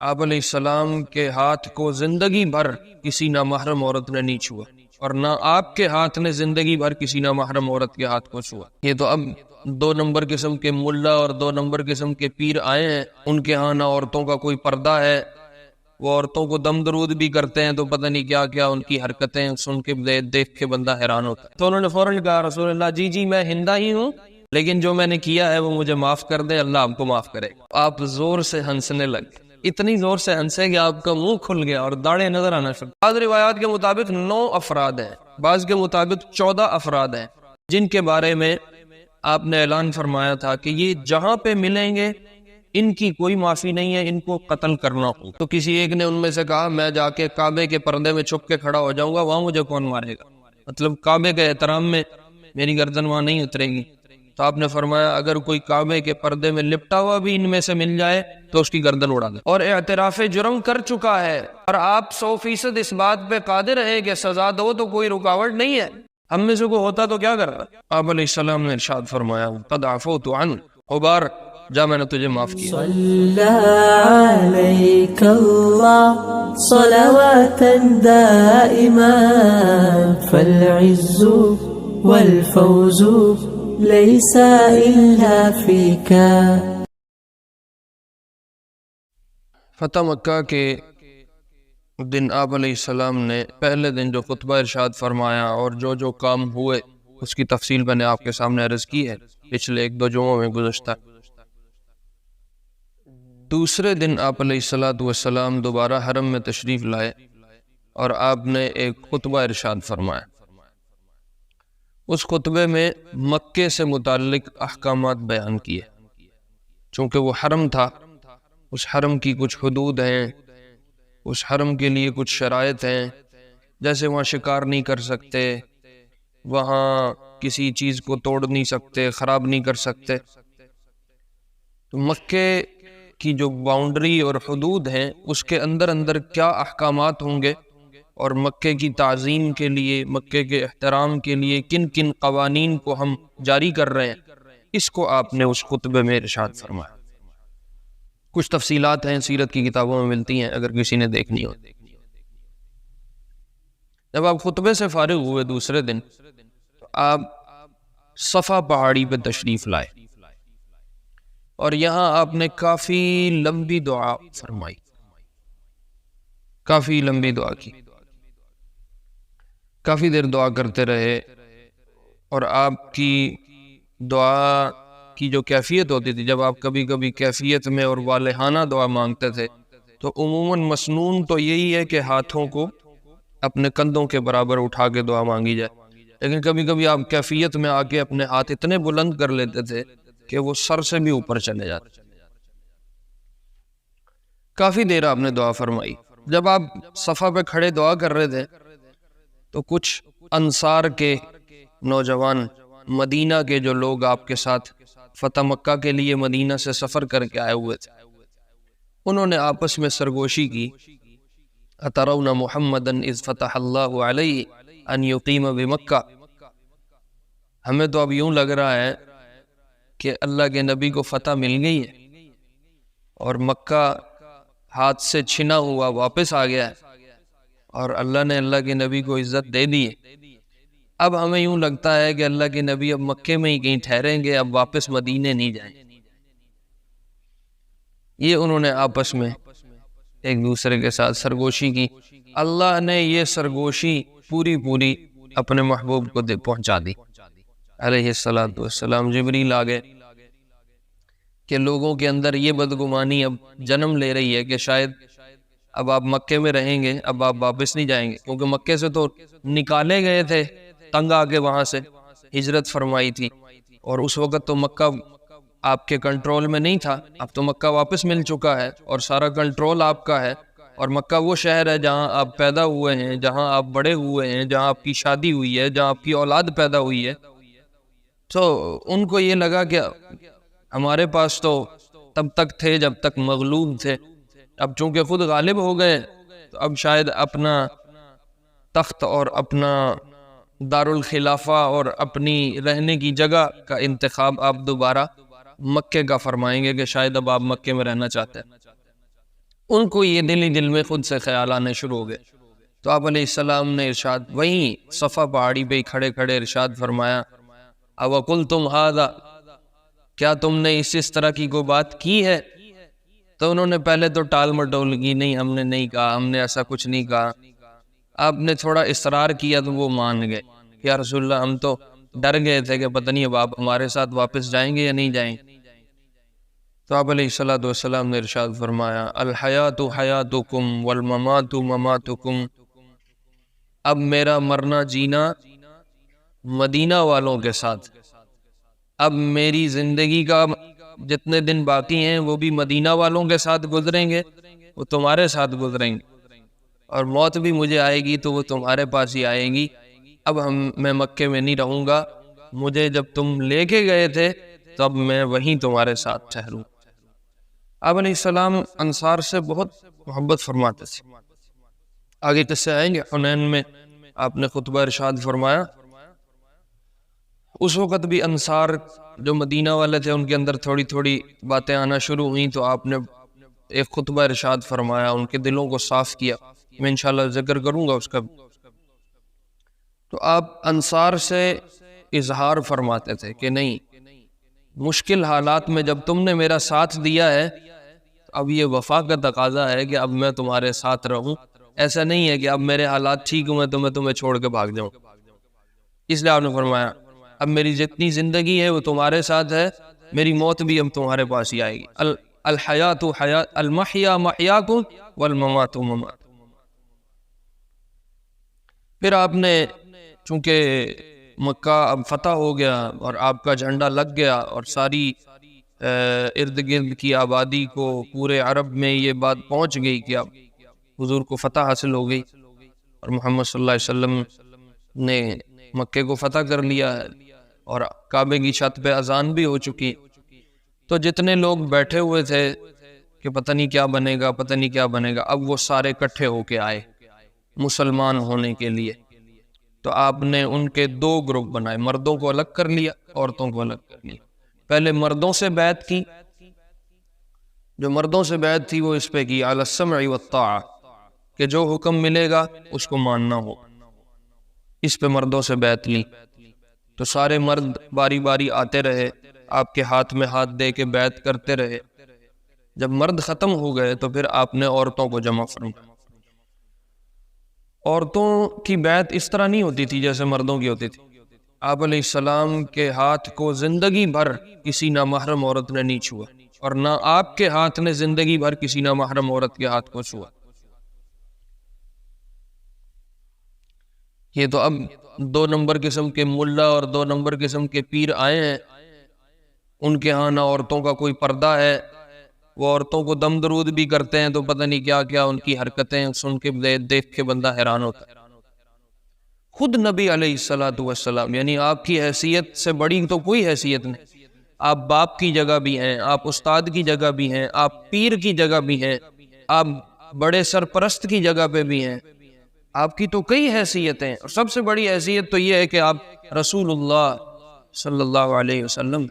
آپ علیہ السلام کے ہاتھ کو زندگی بھر کسی نامحرم عورت نے نہیں چھوا، اور نہ آپ کے ہاتھ نے زندگی بھر کسی نامحرم عورت کے ہاتھ کو چھوا۔ یہ تو اب 2 نمبر قسم کے ملا اور 2 نمبر قسم کے پیر آئے ہیں، ان کے ہاں نہ عورتوں کا کوئی پردہ ہے، وہ عورتوں کو دم درود بھی کرتے ہیں، تو پتہ نہیں کیا کیا ان کی حرکتیں سن کے دیکھ کے بندہ حیران ہوتا ہے۔ تو انہوں نے فوراً کہا رسول اللہ جی میں ہندا ہی ہوں، لیکن جو میں نے کیا ہے وہ مجھے معاف کر دے، اللہ آپ کو معاف کرے۔ آپ زور سے ہنسنے لگے، اتنی زور سے ہنسے کہ آپ کا منہ کھل گیا اور داڑھیں نظر آنا شروع۔ بعض روایات کے مطابق 9 افراد ہیں، بعض کے مطابق 14 افراد ہیں، جن کے بارے میں آپ نے اعلان فرمایا تھا کہ یہ جہاں پہ ملیں گے ان کی کوئی معافی نہیں ہے، ان کو قتل کرنا ہوگا۔ تو کسی ایک نے ان میں سے کہا میں جا کے کعبے کے پردے میں چھپ کے کھڑا ہو جاؤں گا، وہاں مجھے کون مارے گا؟ مطلب کعبے کے احترام میں میری گردن وہاں نہیں اترے گی۔ تو آپ نے فرمایا اگر کوئی کعبے کے پردے میں لپٹا ہوا بھی ان میں سے مل جائے تو اس کی گردن اڑا دے، اور اعتراف جرم کر چکا ہے، اور آپ 100% اس بات پہ قادر ہیں کہ سزا دو، تو کوئی رکاوٹ نہیں ہے۔ ہم میں سے کوئی ہوتا تو کیا کرتا؟ آپ علیہ السلام نے ارشاد فرمایا قد عفوت عنہ، غبار جا میں نے تجھے معاف کیا۔ صلی علیک اللہ صلواتا دائما فالعز والفوز لیس الا فیک۔ فتح مکہ کے دن آپ علیہ السلام نے پہلے دن جو خطبہ ارشاد فرمایا اور جو کام ہوئے اس کی تفصیل میں نے آپ کے سامنے عرض کی ہے پچھلے 1-2 جمعوں میں گزشتہ۔ دوسرے دن آپ علیہ السلام دوبارہ حرم میں تشریف لائے اور آپ نے ایک خطبہ ارشاد فرمایا۔ اس خطبے میں مکے سے متعلق احکامات بیان کیے، چونکہ وہ حرم تھا، اس حرم کی کچھ حدود ہیں، اس حرم کے لیے کچھ شرائط ہیں، جیسے وہاں شکار نہیں کر سکتے، وہاں کسی چیز کو توڑ نہیں سکتے، خراب نہیں کر سکتے۔ تو مکے کی جو باؤنڈری اور حدود ہیں اس کے اندر کیا احکامات ہوں گے، اور مکے کی تعظیم کے لیے، مکے کے احترام کے لیے کن کن قوانین کو ہم جاری کر رہے ہیں، اس کو آپ نے اس خطبے میں ارشاد فرمایا۔ کچھ تفصیلات ہیں سیرت کی کتابوں میں ملتی ہیں اگر کسی نے دیکھنی ہو۔ جب آپ خطبے سے فارغ ہوئے دوسرے دن تو آپ صفا پہاڑی پہ تشریف لائے، اور یہاں آپ نے کافی لمبی دعا فرمائی، کافی لمبی دعا کی، کافی دیر دعا کرتے رہے، اور آپ کی دعا کی جو کیفیت ہوتی تھی، جب آپ کبھی کبھی کیفیت میں اور والہانہ دعا مانگتے تھے تو عموماً مسنون تو یہی ہے کہ ہاتھوں کو اپنے کندھوں کے برابر اٹھا کے دعا مانگی جائے، لیکن کبھی کبھی آپ کیفیت میں آ کے اپنے ہاتھ اتنے بلند کر لیتے تھے کہ وہ سر سے بھی اوپر چلے جاتے۔ کافی دیر آپ نے دعا فرمائی۔ جب آپ صفا پہ کھڑے دعا کر رہے تھے تو کچھ انصار کے نوجوان، مدینہ کے جو لوگ آپ کے ساتھ فتح مکہ کے لیے مدینہ سے سفر کر کے آئے ہوئے تھے، انہوں نے آپس میں سرگوشی کی اترون محمدا اذ فتح اللہ علیہ ان یقیم بمکہ، ہمیں تو اب یوں لگ رہا ہے کہ اللہ کے نبی کو فتح مل گئی ہے اور مکہ ہاتھ سے چھنا ہوا واپس آ گیا ہے، اور اللہ نے اللہ کے نبی کو عزت دے دی ہے۔ اب ہمیں یوں لگتا ہے کہ اللہ کے نبی اب مکے میں ہی کہیں ٹھہریں گے، اب واپس مدینے نہیں جائیں۔ یہ انہوں نے آپس میں ایک دوسرے کے ساتھ سرگوشی کی۔ اللہ نے یہ سرگوشی پوری اپنے محبوب کو پہنچا دی علیہ السلام۔ جبریل آ گئے کہ لوگوں کے اندر یہ بدگمانی اب جنم لے رہی ہے کہ شاید اب آپ مکے میں رہیں گے، اب آپ واپس نہیں جائیں گے، کیونکہ مکے سے تو نکالے گئے تھے، تنگ آ کے وہاں سے ہجرت فرمائی تھی، اور اس وقت تو مکہ آپ کے کنٹرول میں نہیں تھا، اب تو مکہ واپس مل چکا ہے اور سارا کنٹرول آپ کا ہے، اور مکہ وہ شہر ہے جہاں آپ پیدا ہوئے ہیں، جہاں آپ بڑے ہوئے ہیں، جہاں آپ کی شادی ہوئی ہے، جہاں آپ کی اولاد پیدا ہوئی ہے۔ تو ان کو یہ لگا کہ ہمارے پاس تو تب تک تھے جب تک مغلوب تھے، اب چونکہ خود غالب ہو گئے تو اب شاید اپنا تخت اور اپنا دارالخلافہ اور اپنی رہنے کی جگہ کا انتخاب آپ دوبارہ مکے کا فرمائیں گے کہ شاید اب آپ مکے میں رہنا چاہتے ہیں۔ ان کو یہ دل ہی دل میں خود سے خیال آنے شروع ہو گئے. تو آپ علیہ السلام نے ارشاد وہیں صفا پہاڑی پہ کھڑے کھڑے ارشاد فرمایا اوَقُلْتُمْ هَذَا، کیا تم نے اس طرح کی کوئی بات کی ہے؟ تو انہوں نے پہلے تو ٹال مٹول کی، نہیں ہم نے نہیں کہا، ہم نے ایسا کچھ نہیں کہا. آپ نے تھوڑا اصرار کیا تو وہ مان گئے کہ یا رسول اللہ ہم تو ڈر گئے تھے کہ پتہ نہیں اب آپ ہمارے ساتھ واپس جائیں گے یا نہیں جائیں. تو آپ علیہ السلام نے ارشاد فرمایا الحیات حیاتکم والممات مماتکم، اب میرا مرنا جینا مدینہ والوں کے ساتھ، اب میری زندگی کا جتنے دن باقی ہیں وہ بھی مدینہ والوں کے ساتھ گزریں گے، وہ تمہارے ساتھ گزریں گے، اور موت بھی مجھے آئے گی تو وہ تمہارے پاس ہی آئے گی. اب میں مکے میں نہیں رہوں گا، مجھے جب تم لے کے گئے تھے تب میں وہیں تمہارے ساتھ ٹھہروں. آپ علیہ السلام انصار سے بہت محبت فرماتے تھے. آگے قصے آئیں گے. حنین میں آپ نے خطبہ ارشاد فرمایا، اس وقت بھی انصار جو مدینہ والے تھے ان کے اندر تھوڑی تھوڑی باتیں آنا شروع ہوئیں، تو آپ نے ایک خطبہ ارشاد فرمایا، ان کے دلوں کو صاف کیا. میں انشاءاللہ ذکر کروں گا اس کا. تو آپ انصار سے اظہار فرماتے تھے کہ نہیں، مشکل حالات میں جب تم نے میرا ساتھ دیا ہے اب یہ وفا کا تقاضا ہے کہ اب میں تمہارے ساتھ رہوں. ایسا نہیں ہے کہ اب میرے حالات ٹھیک ہوئے تو میں تمہیں چھوڑ کے بھاگ جاؤں. اس لیے آپ نے فرمایا اب میری جتنی زندگی ہے وہ تمہارے ساتھ ہے، میری موت بھی اب تمہارے پاس ہی آئے گی. الحیات حیات المحیا محیاکم والممات ممات. پھر آپ نے چونکہ مکہ اب فتح ہو گیا اور آپ کا جھنڈا لگ گیا اور ساری ارد گرد کی آبادی کو پورے عرب میں یہ بات پہنچ گئی کہ اب حضور کو فتح حاصل ہو گئی اور محمد صلی اللہ علیہ وسلم نے مکے کو فتح کر لیا ہے اور کعبے کی چھت پہ اذان بھی ہو چکی. تو جتنے لوگ بیٹھے ہوئے تھے کہ پتہ نہیں کیا بنے گا پتہ نہیں کیا بنے گا، اب وہ سارے اکٹھے ہو کے آئے مسلمان ہونے کے لیے. تو آپ نے ان کے دو گروپ بنائے، مردوں کو الگ کر لیا، عورتوں کو الگ کر لیا. پہلے مردوں سے بیعت کی، جو مردوں سے بیعت تھی وہ اس پہ کی علی السمع والطاعہ، کہ جو حکم ملے گا اس کو ماننا ہو. اس پہ مردوں سے بیعت لی. تو سارے مرد باری باری آتے رہے، آپ کے ہاتھ میں ہاتھ دے کے بیعت کرتے رہے. جب مرد ختم ہو گئے تو پھر آپ نے عورتوں کو جمع فرمایا. عورتوں کی بیعت اس طرح نہیں ہوتی تھی جیسے مردوں کی ہوتی تھی. آپ علیہ السلام کے ہاتھ کو زندگی بھر کسی نامحرم عورت نے نہیں چھوا، اور نہ آپ کے ہاتھ نے زندگی بھر کسی نامحرم عورت کے ہاتھ کو چھوا. یہ تو اب 2 نمبر قسم کے ملا اور 2 نمبر قسم کے پیر آئے ہیں، ان کے ہاں نہ عورتوں کا کوئی پردہ ہے، وہ عورتوں کو دم درود بھی کرتے ہیں تو پتہ نہیں کیا کیا ان کی حرکتیں سن کے دیکھ کے بندہ حیران ہوتا ہے. خود نبی علیہ السلام یعنی آپ کی حیثیت سے بڑی تو کوئی حیثیت نہیں. آپ باپ کی جگہ بھی ہیں، آپ استاد کی جگہ بھی ہیں، آپ پیر کی جگہ بھی ہیں، آپ بڑے سرپرست کی جگہ پہ بھی ہیں. آپ کی تو کئی حیثیتیں، اور سب سے بڑی حیثیت تو یہ ہے کہ آپ رسول اللہ صلی اللہ علیہ وسلم.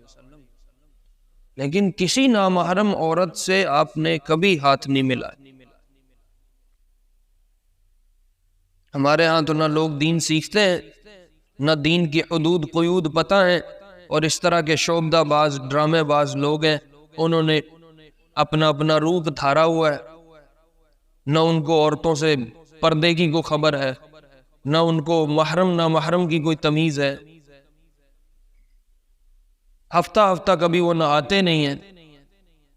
لیکن کسی نامحرم عورت سے آپ نے کبھی ہاتھ نہیں ملا. ہمارے ہاں تو نہ لوگ دین سیکھتے ہیں، نہ دین کی حدود قیود پتہ ہیں، اور اس طرح کے شعبدہ باز ڈرامے باز لوگ ہیں، انہوں نے اپنا اپنا روپ دھارا ہوا ہے. نہ ان کو عورتوں سے پردے کی کوئی خبر ہے، نہ ان کو محرم نہ محرم کی کوئی تمیز ہے. ہفتہ ہفتہ کبھی وہ نہاتے نہیں ہیں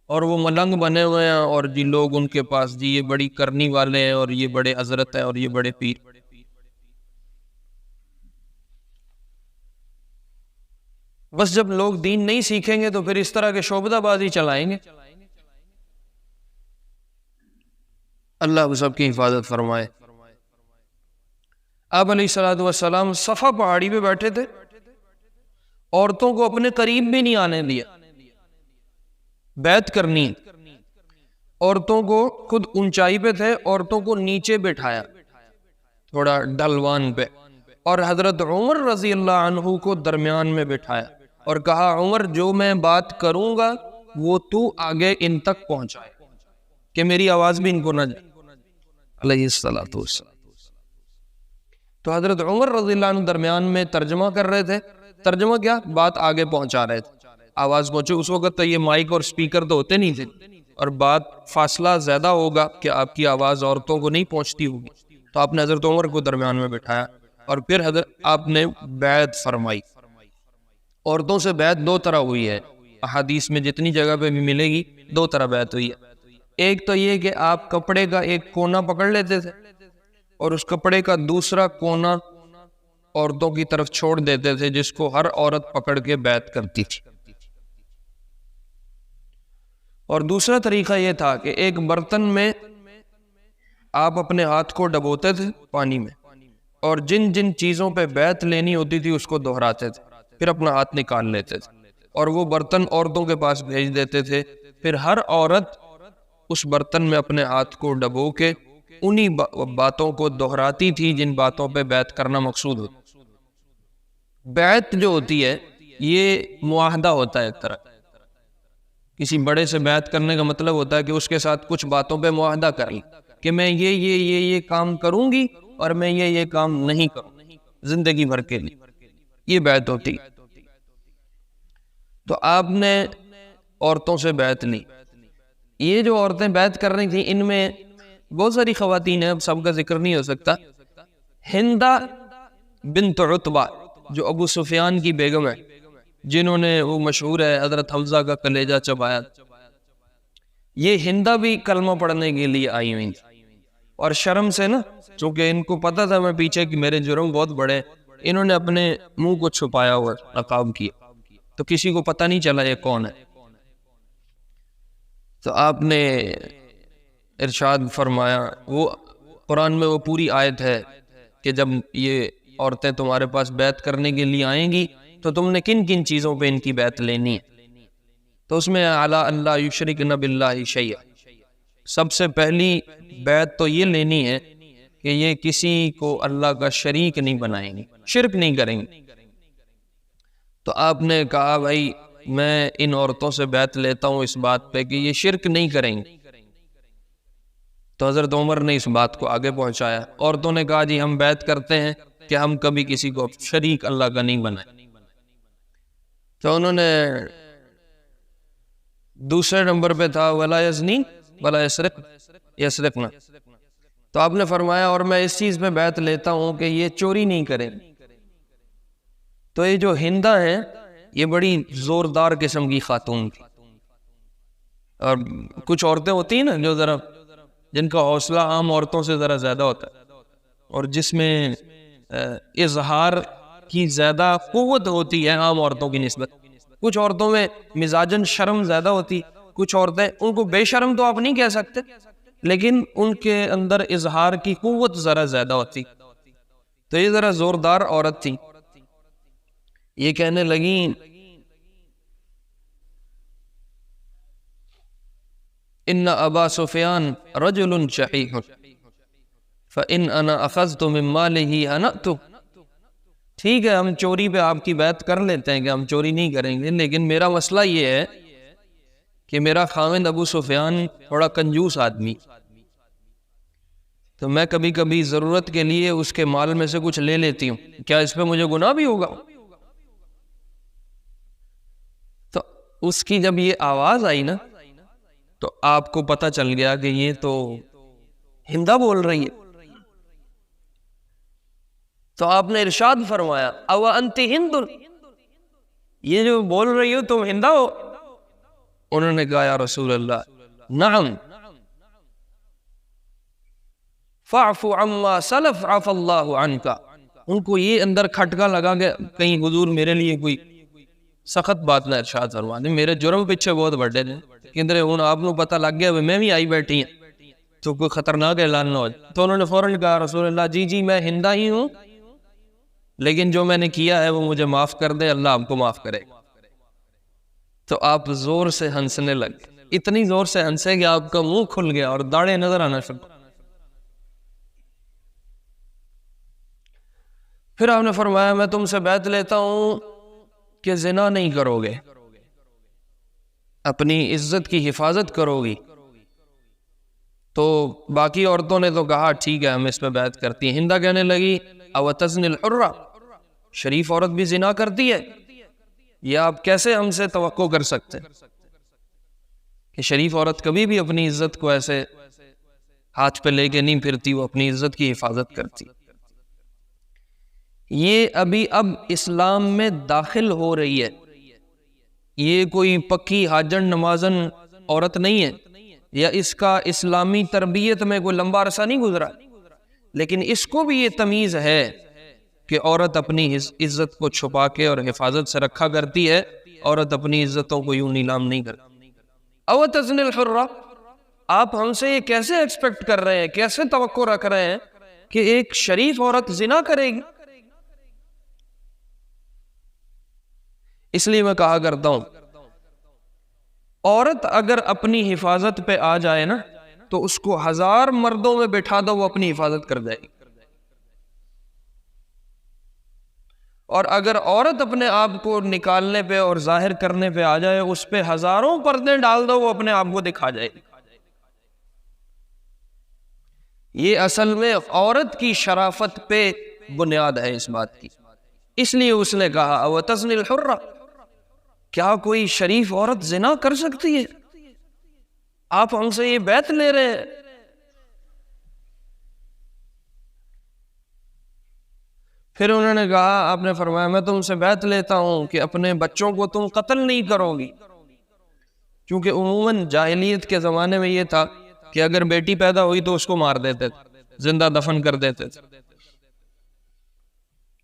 اور وہ ملنگ بنے ہوئے ہیں، اور جی لوگ ان کے پاس جی یہ بڑی کرنی والے ہیں اور یہ بڑے حضرت ہیں اور یہ بڑے پیر. بس جب لوگ دین نہیں سیکھیں گے تو پھر اس طرح کے شعبدہ بازی چلائیں گے. اللہ سب کی حفاظت فرمائے. آپ علیہ السلام صفا پہاڑی پہ بیٹھے تھے، عورتوں کو اپنے قریب بھی نہیں آنے دیا. بیعت کرنی، عورتوں کو خود اونچائی پہ تھے، عورتوں کو نیچے بٹھایا تھوڑا ڈھلوان پہ، اور حضرت عمر رضی اللہ عنہ کو درمیان میں بٹھایا اور کہا عمر جو میں بات کروں گا وہ تو آگے ان تک پہنچائے، کہ میری آواز بھی ان کو نہ جائے علیہ الصلوۃ والسلام۔ تو حضرت عمر رضی اللہ عنہ درمیان میں ترجمہ کر رہے تھے۔ ترجمہ کیا؟ بات آگے پہنچا رہے تھے، آواز پہنچے۔ اس وقت تو یہ مائک اور سپیکر تو ہوتے نہیں تھے، اور بات فاصلہ زیادہ ہوگا کہ آپ کی آواز عورتوں کو نہیں پہنچتی ہوگی، تو آپ نے حضرت عمر کو درمیان میں بٹھایا، اور پھر حضرت آپ نے بیعت فرمائی۔ عورتوں سے بیعت دو طرح ہوئی ہے، احادیث میں جتنی جگہ پہ بھی ملے گی دو طرح بیعت ہوئی ہے۔ ایک تو یہ کہ آپ کپڑے کا ایک کونا پکڑ لیتے تھے اور اس کپڑے کا دوسرا کونا عورتوں کی طرف چھوڑ دیتے تھے، جس کو ہر عورت پکڑ کے بیعت کرتی تھی۔ اور دوسرا طریقہ یہ تھا کہ ایک برتن میں آپ اپنے ہاتھ کو ڈبوتے تھے پانی میں، اور جن جن چیزوں پہ بیعت لینی ہوتی تھی اس کو دہراتے تھے، پھر اپنا ہاتھ نکال لیتے تھے اور وہ برتن عورتوں کے پاس بھیج دیتے تھے۔ پھر ہر عورت اس برتن میں اپنے ہاتھ کو ڈبو کے انہی باتوں کو دہراتی تھی جن باتوں پہ بیعت کرنا مقصود ہوتا۔ بیعت جو ہوتی ہے یہ معاہدہ ہوتا ہے ایک طرح، کسی بڑے سے بیعت کرنے کا مطلب ہوتا ہے کہ اس کے ساتھ کچھ باتوں پہ معاہدہ کر لیں کہ میں یہ کام کروں گی اور میں یہ کام نہیں کروں زندگی بھر کے لیے، یہ بیعت ہوتی۔ تو آپ نے عورتوں سے بیعت لی۔ یہ جو عورتیں بیعت کر رہی تھیں ان میں بہت ساری خواتین ہیں، اب سب کا ذکر نہیں ہو سکتا۔ ہندہ بنت عتبہ جو ابو سفیان کی بیگم ہے، جنہوں نے، وہ مشہور ہے، حضرت حمزہ کا کلیجہ چبایا، یہ ہندہ بھی کلمہ پڑھنے کے لیے آئی ہوئی تھی، اور شرم سے نا، چونکہ ان کو پتا تھا میں پیچھے کہ میرے جرم بہت بڑے، انہوں نے اپنے منہ کو چھپایا ہوا نقاب کیا، تو کسی کو پتہ نہیں چلا یہ کون ہے۔ تو آپ نے ارشاد فرمایا، وہ قرآن میں وہ پوری آیت ہے کہ جب یہ عورتیں تمہارے پاس بیعت کرنے کے لیے آئیں گی تو تم نے کن کن چیزوں پہ ان کی بیعت لینی ہے، تو اس میں اعلیٰ اللہ یشرکن باللہ شیئا، سب سے پہلی بیعت تو یہ لینی ہے کہ یہ کسی کو اللہ کا شریک نہیں بنائیں گے، شرک نہیں کریں گے۔ تو آپ نے کہا بھائی میں ان عورتوں سے بیعت لیتا ہوں اس بات پہ کہ یہ شرک نہیں کریں گے۔ تو حضرت عمر نے اس بات کو آگے پہنچایا۔ عورتوں نے کہا جی ہم بیعت کرتے ہیں کہ ہم کبھی کسی کو شریک اللہ کا نہیں بنائیں۔ تو انہوں نے دوسرے نمبر پہ تھا ولا یزنی ولا یسرقن، تو آپ نے فرمایا اور میں اس چیز پہ بیعت لیتا ہوں کہ یہ چوری نہیں کریں۔ تو یہ جو ہندہ ہیں یہ بڑی زوردار قسم کی خاتون تھی، اور کچھ عورتیں ہوتی ہیں نا جو ذرا جن کا حوصلہ عام عورتوں سے ذرا زیادہ ہوتا ہے، اور جس میں اظہار کی زیادہ قوت ہوتی ہے عام عورتوں کی نسبت۔ کچھ عورتوں میں مزاجن شرم زیادہ ہوتی، کچھ عورتیں، ان کو بے شرم تو آپ نہیں کہہ سکتے، لیکن ان کے اندر اظہار کی قوت ذرا زیادہ ہوتی۔ تو یہ ذرا زوردار عورت تھی، یہ کہنے لگیں ان ابا سفیان رجل شحیح فان انا اخذت من ماله هنأت، ٹھیک ہے ہم چوری پہ آپ کی بیعت کر لیتے ہیں کہ ہم چوری نہیں کریں گے، لیکن میرا مسئلہ یہ ہے کہ میرا خاوند ابو سفیان تھوڑا کنجوس آدمی، تو میں کبھی کبھی ضرورت کے لیے اس کے مال میں سے کچھ لے لیتی ہوں، کیا اس پہ مجھے گناہ بھی ہوگا؟ تو اس کی جب یہ آواز آئی نا تو آپ کو پتہ چل گیا کہ یہ تو ہندہ بول رہی ہے۔ تو آپ نے ارشاد فرمایا او انت ہند، یہ جو بول رہی ہو تم ہندہ ہو؟ انہوں نے کہا یا رسول اللہ نعم فاعف عما سلف عف اللہ عنک۔ ان کو یہ اندر کھٹکا لگا کہ کہیں حضور میرے لیے کوئی سخت بات نہ ارشاد فرما دیں، میرے جرم پیچھے بہت بڑے نے، کندرے ہوں آپ کو پتہ لگ گیا میں بھی آئی بیٹھی ہیں تو کوئی خطرناک اعلان نہ ہو۔ تو انہوں نے فوراً کہا رسول اللہ جی میں ہندہ ہی ہوں، لیکن جو میں نے کیا ہے وہ مجھے معاف کر دے، اللہ آپ کو معاف کرے۔ تو آپ زور سے ہنسنے لگے، اتنی زور سے ہنسے کہ آپ کا منہ کھل گیا اور داڑھیں نظر آنا شروع۔ پھر آپ نے فرمایا میں تم سے بیعت لیتا ہوں کہ زنا نہیں کرو گے، اپنی عزت کی حفاظت کرو گی، تو باقی عورتوں نے تو کہا ٹھیک ہے ہم اس پہ بیعت کرتی ہیں. ہندا کہنے لگی او تزنی الحرہ، شریف عورت بھی زنا کرتی ہے؟ یہ آپ کیسے ہم سے توقع کر سکتے ہیں کہ شریف عورت کبھی بھی اپنی عزت کو ایسے ہاتھ پہ لے کے نہیں پھرتی، وہ اپنی عزت کی حفاظت کرتی. یہ اب اسلام میں داخل ہو رہی ہے، یہ کوئی پکی حاجن نمازن عورت نہیں ہے، یا اس کا اسلامی تربیت میں کوئی لمبا عرصہ نہیں گزرا، لیکن اس کو بھی یہ تمیز ہے کہ عورت اپنی عزت کو چھپا کے اور حفاظت سے رکھا کرتی ہے. عورت اپنی عزتوں کو یوں نیلام نہیں کرتی. او تزنی الحرہ، آپ ہم سے یہ کیسے ایکسپیکٹ کر رہے ہیں، کیسے توقع رکھ رہے ہیں کہ ایک شریف عورت زنا کرے گی؟ اس لیے میں کہا کرتا ہوں عورت اگر اپنی حفاظت پہ آ جائے نا تو اس کو 1000 مردوں میں بٹھا دو وہ اپنی حفاظت کر جائے گی. اور اگر عورت اپنے آپ کو نکالنے پہ اور ظاہر کرنے پہ آ جائے، اس پہ 1000 پردے ڈال دو وہ اپنے آپ کو دکھا جائے گی. یہ اصل میں عورت کی شرافت پہ بنیاد ہے اس بات کی. اس لیے اس نے کہا او تزنی الحرہ، کیا کوئی شریف عورت زنا کر سکتی ہے؟ آپ ہم سے یہ بیعت لے رہے ہیں. پھر انہوں نے کہا، آپ نے فرمایا میں تم سے بیعت لیتا ہوں کہ اپنے بچوں کو تم قتل نہیں کرو گی، کیونکہ عموماً جاہلیت کے زمانے میں یہ تھا کہ اگر بیٹی پیدا ہوئی تو اس کو مار دیتے تھے، زندہ دفن کر دیتے تھے.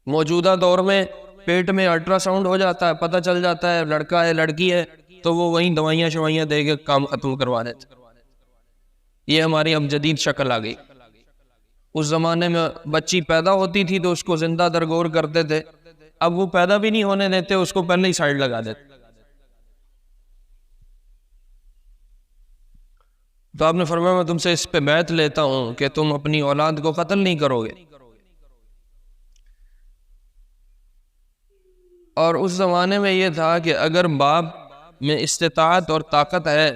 موجودہ دور میں پیٹ میں الٹرا ساؤنڈ ہو جاتا ہے، پتہ چل جاتا ہے لڑکا ہے لڑکی ہے، تو وہ وہیں دوائیاں شوائیاں دے کے کام ختم کروا دیتے. یہ ہماری اب جدید شکل آ گئی. اس زمانے میں بچی پیدا ہوتی تھی تو اس کو زندہ درگور کرتے تھے، اب وہ پیدا بھی نہیں ہونے دیتے، اس کو پہلے ہی سائڈ لگا دیتے. تو آپ نے فرمایا میں تم سے اس پہ بیعت لیتا ہوں کہ تم اپنی اولاد کو قتل نہیں کرو گے. اور اس زمانے میں یہ تھا کہ اگر باپ میں استطاعت اور طاقت ہے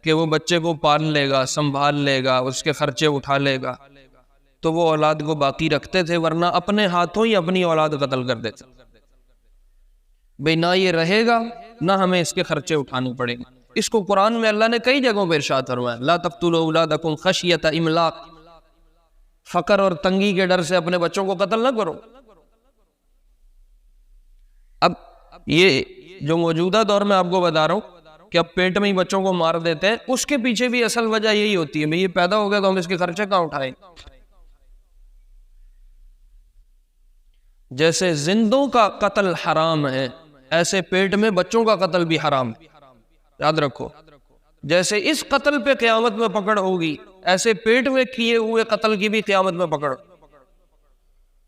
کہ وہ بچے کو پال لے گا، سنبھال لے گا، اس کے خرچے اٹھا لے گا، تو وہ اولاد کو باقی رکھتے تھے، ورنہ اپنے ہاتھوں ہی اپنی اولاد قتل کر دیتے. بھئی نہ یہ رہے گا نہ ہمیں اس کے خرچے اٹھانے پڑیں گے. اس کو قرآن میں اللہ نے کئی جگہوں پہ ارشاد فرمایا، لا تقتلوا اولادکم خشیۃ املاق، فقر اور تنگی کے ڈر سے اپنے بچوں کو قتل نہ کرو. اب یہ جو موجودہ دور میں آپ کو بتا رہا ہوں کہ اب پیٹ میں ہی بچوں کو مار دیتے ہیں، اس کے پیچھے بھی اصل وجہ یہی ہوتی ہے، بھئی یہ پیدا ہو گیا تو ہم اس کے خرچے کہاں اٹھائیں. جیسے زندوں کا قتل حرام ہے، ایسے پیٹ میں بچوں کا قتل بھی حرام ہے. یاد رکھو، جیسے اس قتل پہ قیامت میں پکڑ ہوگی، ایسے پیٹ میں کیے ہوئے قتل کی بھی قیامت میں پکڑ.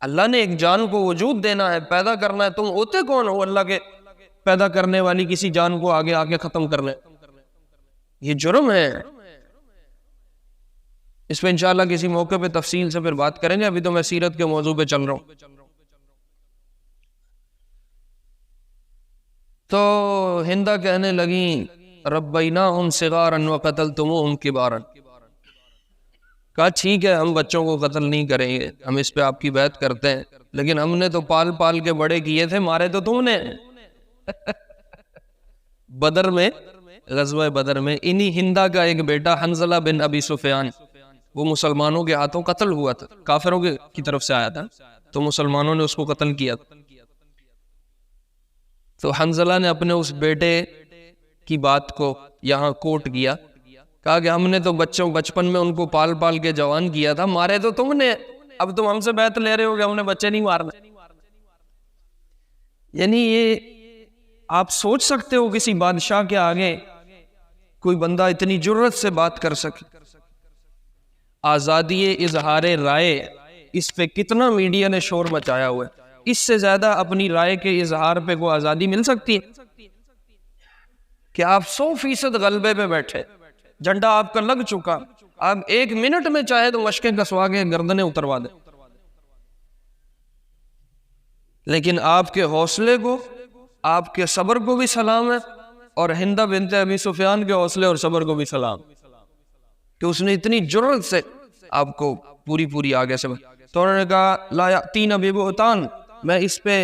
اللہ نے ایک جان کو وجود دینا ہے، پیدا کرنا ہے، تم ہوتے کون ہو اللہ کے پیدا کرنے والی کسی جان کو آگے آگے ختم کر لیں؟ یہ جرم ہے. اس پہ انشاءاللہ کسی موقع پہ تفصیل سے پھر بات کریں گے، ابھی تو میں سیرت کے موضوع پہ چل رہا ہوں. تو ہندا کہنے لگیں ربیناہم صغارا وقتلتموہم کبارا، کہا ٹھیک ہے ہم بچوں کو قتل نہیں کریں گے، ہم اس پہ آپ کی بیعت کرتے ہیں، لیکن ہم نے تو پال پال کے بڑے کیے تھے، مارے تو تم نے. بدر میں، غزوہ بدر میں انہی ہندا کا ایک بیٹا حنظلہ بن ابی سفیان، وہ مسلمانوں کے ہاتھوں قتل ہوا تھا، کافروں کی طرف سے آیا تھا تو مسلمانوں نے اس کو قتل کیا تھا. تو حنظلہ نے اپنے اس بیٹے کی بات کو یہاں کوٹ کیا، کہا کہ ہم نے تو بچپن میں ان کو پال پال کے جوان کیا تھا، مارے تو تم نے، اب تم ہم سے بیعت لے رہے ہو کہ ہم نے بچے نہیں مارنے. یعنی یہ آپ سوچ سکتے ہو کسی بادشاہ کے آگے کوئی بندہ اتنی جرت سے بات کر سکے. آزادی اظہار رائے، اس پہ کتنا میڈیا نے شور مچایا ہوا ہے. اس سے زیادہ اپنی رائے کے اظہار پہ کوئی آزادی مل سکتی ہے کہ آپ 100% غلبے پہ بیٹھے، جھنڈا آپ کا لگ چکا، آپ 1 منٹ میں چاہے تو مشقیں کسوا کے گردنیں اتروا دیں، لیکن آپ کے حوصلے کو، آپ کے صبر کو بھی سلام ہے، اور ہندا بنت ابی سفیان کے حوصلے اور صبر کو بھی سلام، کہ اس نے اتنی جرأت سے آپ کو پوری آگے سے تو انہوں نے کہا لا یأتین ببہتان، میں اس پہ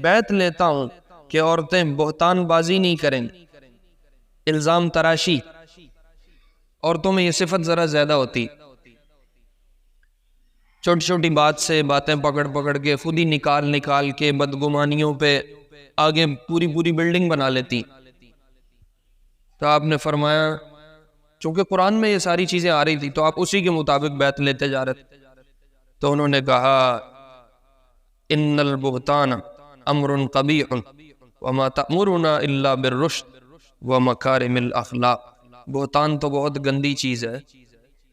بیعت لیتا ہوں کہ عورتیں بہتان بازی نہیں کریں، الزام تراشی، عورتوں میں یہ صفت ذرا زیادہ ہوتی، چھوٹی چھوٹی بات سے باتیں پکڑ کے خود ہی نکال کے بدگمانیوں پہ آگے پوری بلڈنگ بنا لیتی. تو آپ نے فرمایا چونکہ قرآن میں یہ ساری چیزیں آ رہی تھی تو آپ اسی کے مطابق بیعت لیتے جا رہے تھے. تو انہوں نے کہا ان البہتان امر قبیح وما تأمرنا الا بالرشد ومکارم الاخلاق. بہتان تو بہت گندی چیز ہے.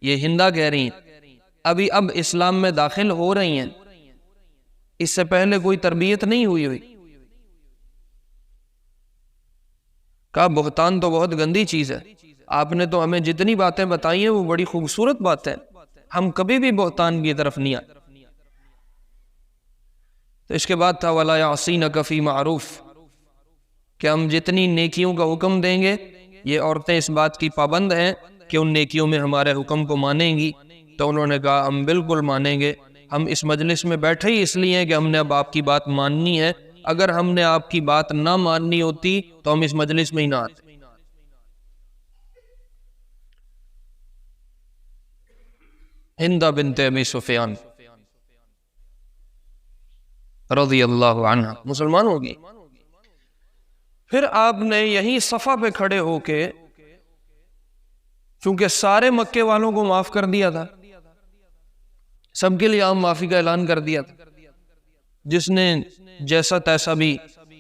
یہ ہندا کہہ رہی ہیں، اب اسلام میں داخل ہو رہی ہیں، اس سے پہلے کوئی تربیت نہیں ہوئی. کہا بہتان تو بہت گندی چیز ہے، آپ نے تو ہمیں جتنی باتیں بتائی ہیں وہ بڑی خوبصورت بات ہے، ہم کبھی بھی بہتان کی طرف نہیں آئے. تو اس کے بعد تھا وَلَا يَعْصِينَكَ فِي مَعْرُوفٍ، کہ ہم جتنی نیکیوں کا حکم دیں گے یہ عورتیں اس بات کی پابند ہیں کہ ان نیکیوں میں ہمارے حکم کو مانیں گی. تو انہوں نے کہا ہم بالکل مانیں گے، ہم اس مجلس میں بیٹھے ہی اس لیے ہیں کہ ہم نے اب آپ کی بات ماننی ہے، اگر ہم نے آپ کی بات نہ ماننی ہوتی تو ہم اس مجلس میں ہی نہ آتے. ہند بنت ابی سفیان رضی اللہ عنہ مسلمان ہوگی. پھر آپ نے یہی صفا پہ کھڑے ہو کے، چونکہ سارے مکے والوں کو معاف کر دیا تھا، سب کے لیے عام معافی کا اعلان کر دیا تھا، جس نے جیسا تیسا بھی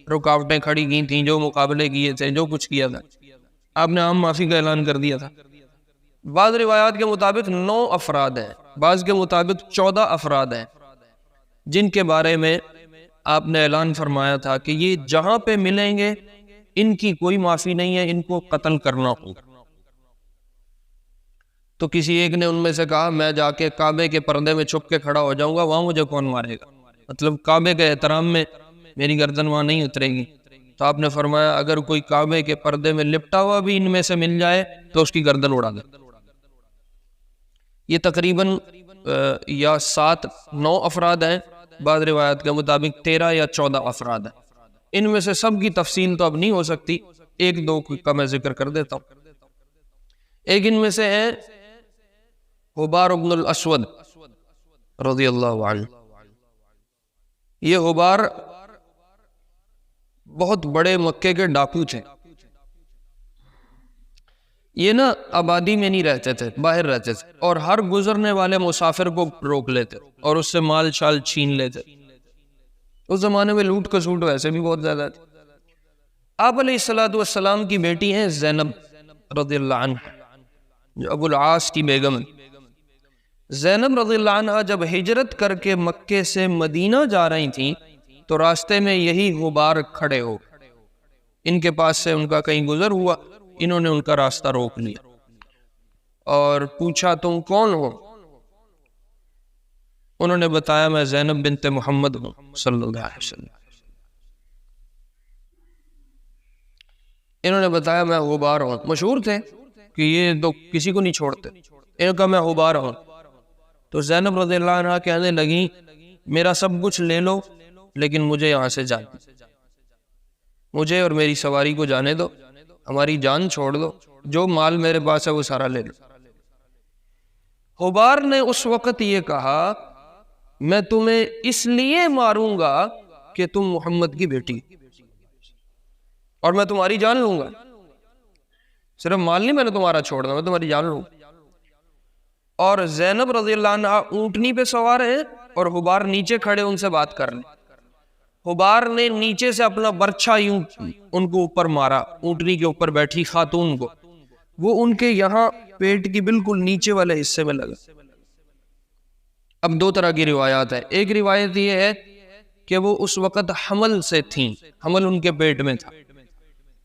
رکاوٹیں کھڑی کی تھیں، جو مقابلے کیے تھے، جو کچھ کیا تھا، آپ نے عام معافی کا اعلان کر دیا تھا. بعض روایات کے مطابق 9 افراد ہیں، بعض کے مطابق 14 افراد ہیں جن کے بارے میں آپ نے اعلان فرمایا تھا کہ یہ جہاں پہ ملیں گے ان کی کوئی معافی نہیں ہے، ان کو قتل کرنا ہوگا. تو کسی ایک نے ان میں سے کہا میں جا کے کعبے کے پردے میں چھپ کے کھڑا ہو جاؤں گا، وہاں مجھے کون مارے گا، مطلب کعبے کے احترام میں میری گردن وہاں نہیں اترے گی. تو آپ نے فرمایا اگر کوئی کعبے کے پردے میں لپٹا ہوا بھی ان میں سے مل جائے تو اس کی گردن اڑا دے. یہ تقریباً یا 7-9 افراد ہیں، بعض روایات کے مطابق 13 یا 14 افراد ہیں. ان میں سے سب کی تفصیل تو اب نہیں ہو سکتی، 1-2 کا میں ذکر کر دیتا ہوں. ایک ان میں سے ہے حبار بن الاسود رضی اللہ عنہ. یہ حبار بہت بڑے مکے کے ڈاکو تھے. یہ نا آبادی میں نہیں رہتے تھے، باہر رہتے تھے، اور ہر گزرنے والے مسافر کو روک لیتے اور اس سے مال شال چھین لیتے. اس زمانے میں لوٹ کسوٹ ویسے بھی بہت زیادہ تھی. آپ علیہ السلام کی بیٹی ہیں زینب رضی اللہ عنہ، جو ابو العاص کی بیگم ہے. زینب رضی اللہ عنہ جب ہجرت کر کے مکے سے مدینہ جا رہی تھیں تو راستے میں یہی غبار کھڑے ہو، ان کے پاس سے ان کا کہیں گزر ہوا، انہوں نے ان کا راستہ روک لیا اور پوچھا تم کون ہو؟ انہوں نے بتایا میں زینب بنت محمد ہوں صلی اللہ علیہ وسلم. انہوں نے بتایا میں غبار ہوں. مشہور تھے کہ یہ تو کسی کو نہیں چھوڑتے. انہوں نے کہا میں غبار ہوں. تو زینب رضی اللہ عنہ کہنے لگیں میرا سب کچھ لے لو لیکن مجھے یہاں سے جانے، مجھے اور میری سواری کو جانے دو، ہماری جان چھوڑ دو، جو مال میرے پاس ہے وہ سارا لے لو. حبار نے اس وقت یہ کہا میں تمہیں اس لیے ماروں گا کہ تم محمد کی بیٹی اور میں تمہاری جان لوں گا. صرف مال نہیں میں نے تمہارا چھوڑنا، میں تمہاری جان لوں. اور زینب رضی اللہ عنہ اونٹنی پہ سوار ہے اور حبار نیچے کھڑے ان سے بات کر رہے. حبار نے نیچے سے اپنا برچھا یوں ان کو اوپر مارا، اونٹنی کے اوپر بیٹھی خاتون کو، وہ ان کے یہاں پیٹ کی بالکل نیچے والے حصے میں لگا. اب 2 طرح کی روایات ہیں. ایک روایت یہ ہے کہ وہ اس وقت حمل سے تھیں، حمل ان کے پیٹ میں تھا،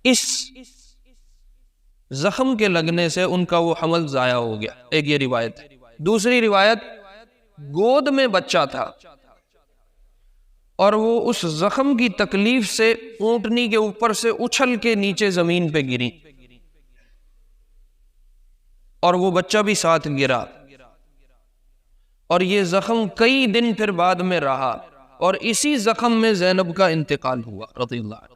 اس زخم کے لگنے سے ان کا وہ حمل ضائع ہو گیا. ایک یہ روایت ہے. دوسری روایت گود میں بچہ تھا اور وہ اس زخم کی تکلیف سے اونٹنی کے اوپر سے اچھل کے نیچے زمین پہ گری اور وہ بچہ بھی ساتھ گرا، اور یہ زخم کئی دن پھر بعد میں رہا، اور اسی زخم میں زینب کا انتقال ہوا رضی اللہ عنہ۔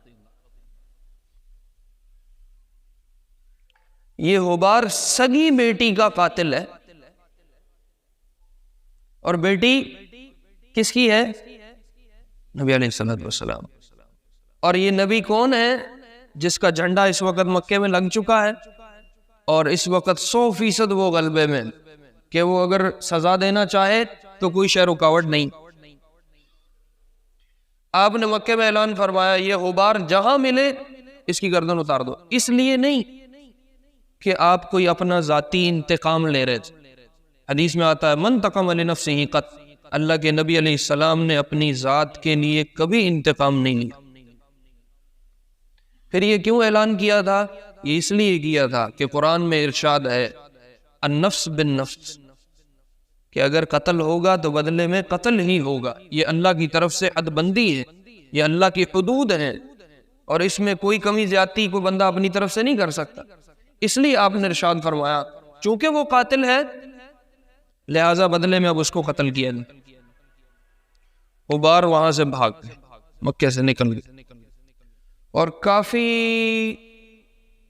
یہ غبار سگی بیٹی کا قاتل ہے، اور بیٹی کس کی ہے؟ نبی علیہ الصلوۃ والسلام۔ اور یہ نبی کون ہے؟ جس کا جھنڈا اس وقت مکے میں لگ چکا ہے، اور اس وقت 100% وہ غلبے میں، کہ وہ اگر سزا دینا چاہے تو کوئی شے رکاوٹ نہیں۔ آپ نے مکے میں اعلان فرمایا یہ غبار جہاں ملے اس کی گردن اتار دو، اس لیے نہیں کہ آپ کوئی اپنا ذاتی انتقام لے رہے تھے۔ حدیث میں آتا ہے من تقم لنفسہ قط، اللہ کے نبی علیہ السلام نے اپنی ذات کے لیے کبھی انتقام نہیں لیا۔ پھر یہ کیوں اعلان کیا تھا؟ یہ اس لیے کیا تھا کہ قرآن میں ارشاد ہے النفس بالنفس، کہ اگر قتل ہوگا تو بدلے میں قتل ہی ہوگا۔ یہ اللہ کی طرف سے حد بندی ہے، یہ اللہ کی حدود ہیں، اور اس میں کوئی کمی زیادتی کو بندہ اپنی طرف سے نہیں کر سکتا۔ اس لیے آپ نے ارشاد فرمایا چونکہ وہ قاتل ہے لہٰذا بدلے میں اب اس کو قتل کیا جائے۔ غبار وہاں سے بھاگ گئے، مکے سے نکل گئے، اور کافی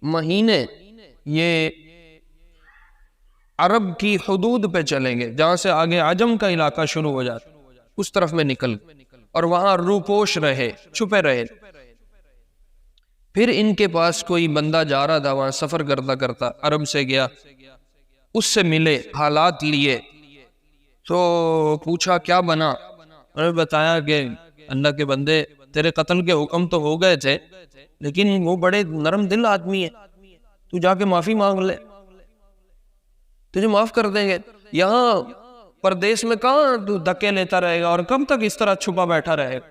مہینے یہ عرب کی حدود پہ چلیں گے، جہاں سے آگے عجم کا علاقہ شروع ہو جاتا اس طرف میں نکل گئے، اور وہاں روپوش رہے، چھپے رہے۔ پھر ان کے پاس کوئی بندہ جا رہا تھا، وہاں سفر کرتا کرتا عرب سے گیا، اس سے ملے، حالات لیے، تو پوچھا کیا بنا؟ انہوں نے بتایا کہ اللہ کے بندے تیرے قتل کے حکم تو ہو گئے تھے، لیکن وہ بڑے نرم دل آدمی ہے، تو جا کے معافی مانگ لے، تجھے معاف کر دیں گے۔ یہاں پردیس میں کہاں تو دھکے لیتا رہے گا، اور کب تک اس طرح چھپا بیٹھا رہے گا؟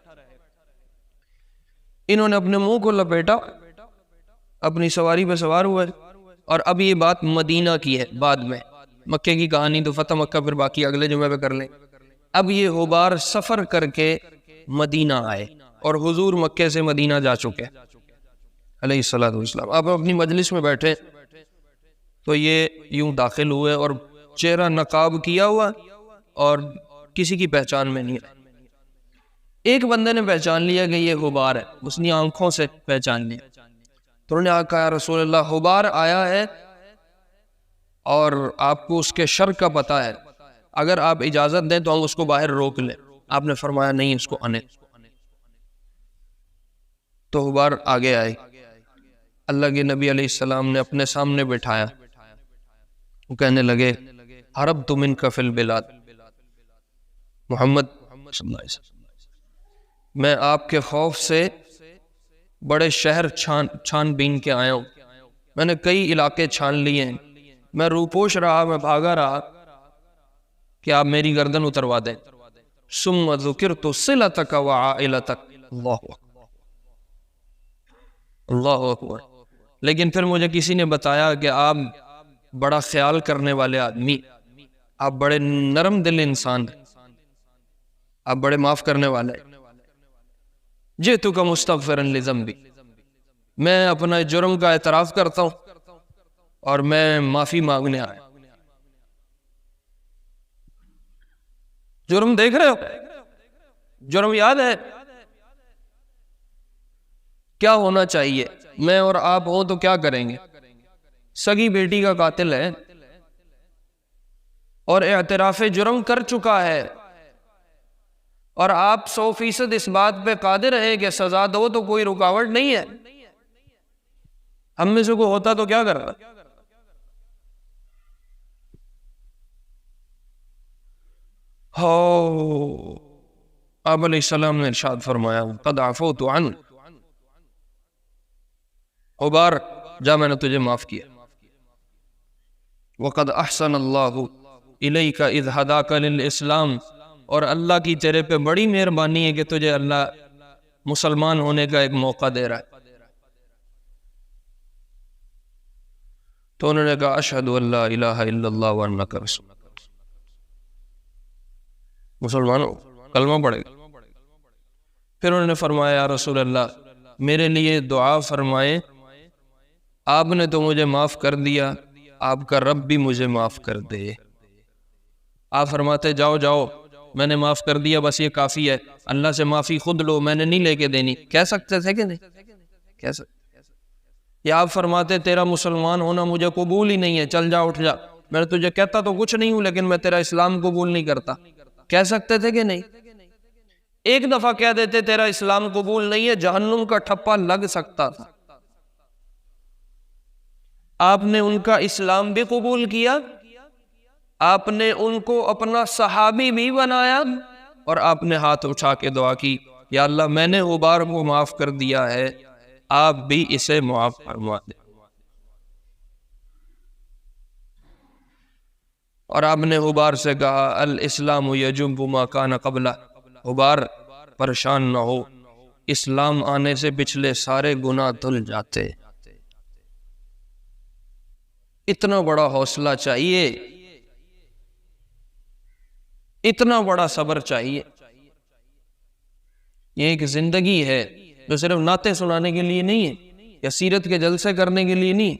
انہوں نے اپنے منہ کو لپیٹا، اپنی سواری پہ سوار ہوئے، اور اب یہ بات مدینہ کی ہے، بعد میں مکے کی کہانی تو فتح مکہ پھر باقی اگلے جمعے پہ کر لیں۔ اب یہ غبار سفر کر کے مدینہ آئے، اور حضور مکے سے مدینہ جا چکے علیہ الصلوۃ والسلام۔ اب اپنی مجلس میں بیٹھے تو یہ یوں داخل ہوئے، اور چہرہ نقاب کیا ہوا، اور کسی کی پہچان میں نہیں رہے۔ ایک بندے نے پہچان لیا کہ یہ غبار ہے، اس نے آنکھوں سے پہچان لیا، تو انہوں نے کہا رسول اللہ غبار آیا ہے اور آپ کو اس کے شر کا پتہ ہے، اگر آپ اجازت دیں تو ہم اس کو باہر روک لیں۔ آپ نے فرمایا نہیں، اس کو آنے۔ تو غبار آگے آئے، اللہ کے نبی علیہ السلام نے اپنے سامنے بٹھایا، وہ کہنے لگے حربت منک فی البلاد، محمد صلی اللہ علیہ وسلم، میں آپ کے خوف سے بڑے شہر چھان بین کے آیا ہوں، میں نے کئی علاقے چھان لیے ہیں، میں روپوش رہا، میں بھاگا رہا کہ آپ میری گردن اتروا دیں۔ ثم ذکرت صلتک وعائلتک، اللہ اکبر اللہ اکبر، لیکن پھر مجھے کسی نے بتایا کہ آپ بڑا خیال کرنے والے آدمی، آپ بڑے نرم دل انسان، آپ بڑے معاف کرنے والے۔ جئتک مستغفرا لذنبی، میں اپنا جرم کا اعتراف کرتا ہوں اور میں معافی مانگنے آیا۔ جرم دیکھ رہے ہو، جرم یاد ہے کیا ہونا چاہیے؟ میں اور آپ ہوں تو کیا کریں گے؟ سگی بیٹی کا قاتل ہے اور اعتراف جرم کر چکا ہے، اور آپ 100% اس بات پہ قادر ہیں کہ سزا دو تو کوئی رکاوٹ نہیں ہے۔ ہم میں سے کوئی ہوتا تو کیا کرتا؟ آپ علیہ السلام نے ارشاد فرمایا قد عفوت عنہ، غبار جا میں نے تجھے معاف کیا۔ وقد احسن اللہ الیک اذ ہداک للاسلام، اور اللہ کی تیرے پہ بڑی مہربانی ہے کہ تجھے اللہ مسلمان ہونے کا ایک موقع دے رہا ہے۔ تو انہوں نے کہا اشہد ان لا الہ الا اللہ وانک رسول اللہ، مسلمانوں کلمہ پڑھے گا۔ پھر انہوں نے فرمایا یا رسول اللہ میرے لیے دعا فرمائے، آپ نے تو مجھے معاف کر دیا، آپ کا رب بھی مجھے معاف کر دے۔ آپ فرماتے جاؤ جاؤ میں نے معاف کر دیا، بس یہ کافی ہے، اللہ سے معافی خود لو، میں نے نہیں لے کے دینی۔ کہہ سکتے تھے کہ نہیں؟ کہہ سکتے۔ یا آپ فرماتے تیرا مسلمان ہونا مجھے قبول ہی نہیں ہے، چل جا اٹھ جا، میں تجھے کہتا تو کچھ نہیں ہوں لیکن میں تیرا اسلام قبول نہیں کرتا۔ کہہ سکتے تھے کہ نہیں؟ ایک دفعہ کہہ دیتے تیرا اسلام قبول نہیں ہے، جہنم کا ٹھپا لگ سکتا تھا۔ آپ نے ان کا اسلام بھی قبول کیا، آپ نے ان کو اپنا صحابی بھی بنایا، اور آپ نے ہاتھ اٹھا کے دعا کی یا اللہ میں نے غبار کو معاف کر دیا ہے، آپ بھی اسے معاف فرما دیں۔ اور آپ نے غبار سے کہا الاسلام یجب ما کان قبلہ، غبار پریشان نہ ہو، اسلام آنے سے پچھلے سارے گناہ دھل جاتے۔ اتنا بڑا حوصلہ چاہیے، اتنا بڑا صبر چاہیے۔ یہ ایک زندگی ہے جو صرف نعتیں سنانے کے لیے نہیں ہے یا سیرت کے جلسے کرنے کے لیے نہیں،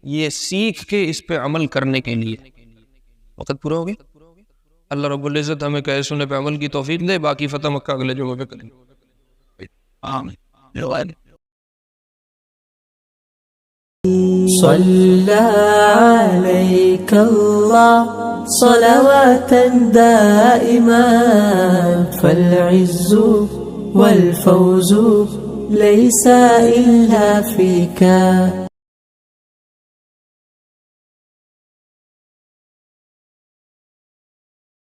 یہ سیکھ کے اس پہ عمل کرنے کے لیے۔ وقت پورا ہو گیا۔ اللہ رب العزت ہمیں کہے سنے پہ عمل کی توفیق دے، باقی فتح مکہ اگلے جمعے پہ کریں گے۔ آمین۔ صلى عليك الله صلواتا دائما، فالعز والفوز ليس إلا فيك